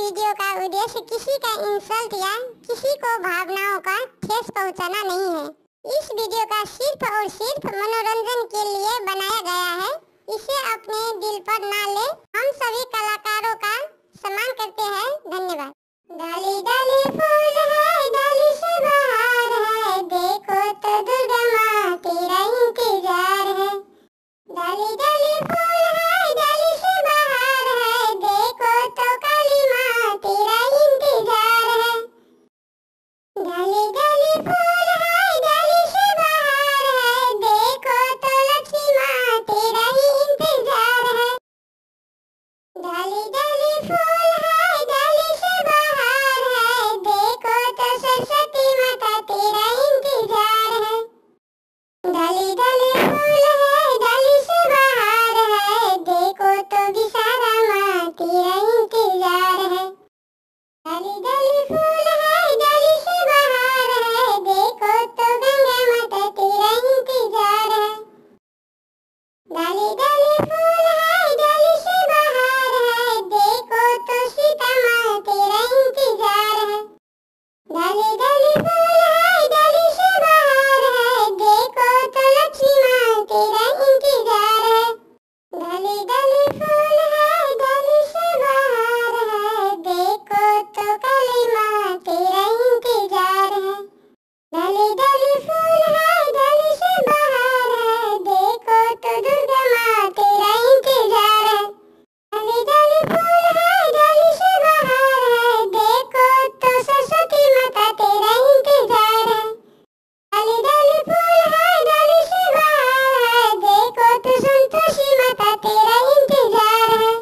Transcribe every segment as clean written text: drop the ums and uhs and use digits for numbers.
Video का उद्देश्य किसी का इंसल्ट या किसी को भावनाओं का ठेस पहुंचाना नहीं है। इस वीडियो का सिर्फ और सिर्फ मनोरंजन के लिए बनाया गया है। इसे अपने दिल पर ना ले। हम सभी कलाकारों का सम्मान करते हैं। धन्यवाद। डाली डाली फूल है, डाली से बहार है, देखो तो दुर्गा माँ तेरा इंतजार है। डाली डाली फूल है, डाली से बहार है, देखो तो काली माँ तेरा इंतजार है। डाली डाली फूल है, डाली से बहार है, देखो तो लक्ष्मी माँ तेरा ही इंतजार है। डाली डाली फूल है, डाली से बहार है, देखो तो सरस्वती माता तेरा इंतजार है। डाली डाली फूल है, डाली से बहार है, देखो तो विशाखा माँ तेरा इंतजार है। डाली डाली फूल है, डाली से बहार है, देखो तो गंगा माता तेरा इंतजार है। डाली डाली फूल है, डाली से बहार है, देखो तो सीता माँ तेरा इंतजार है। डाली डाली फूल है, डाली से बहार है, देखो तो लक्ष्मी माँ तेरा इंतजार है। डाली डाली फूल है, डाली से बहार है, देखो तो काली माँ तेरा इंतजार है। डाली डाली फूल है, डाली से बहार है, देखो तो दुर्गा माँ तेरा इंतजार है। डाली डाली फूल है, डाली से बहार है, देखो तो सरस्वती माता तेरा इंतजार है। डाली डाली फूल है, डाली से बहार है, देखो तो संतोषी माता तेरा इंतजार है।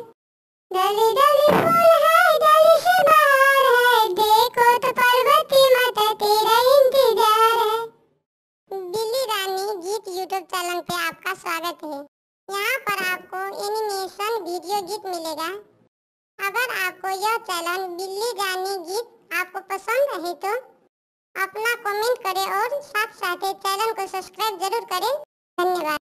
डाली डाली फूल है, डाली से बहार है, देखो तो पार्वती माता तेरा इंतजार है। बिल्ली रानी गीत यूट्यूब चैनल पे आपका स्वागत है। यहाँ पर आपको एनिमेशन वीडियो गीत मिलेगा। अगर आपको यह चैनल बिल्ली रानी गीत आपको पसंद है तो अपना कमेंट करें और साथ साथ चैनल को सब्सक्राइब जरूर करें। धन्यवाद।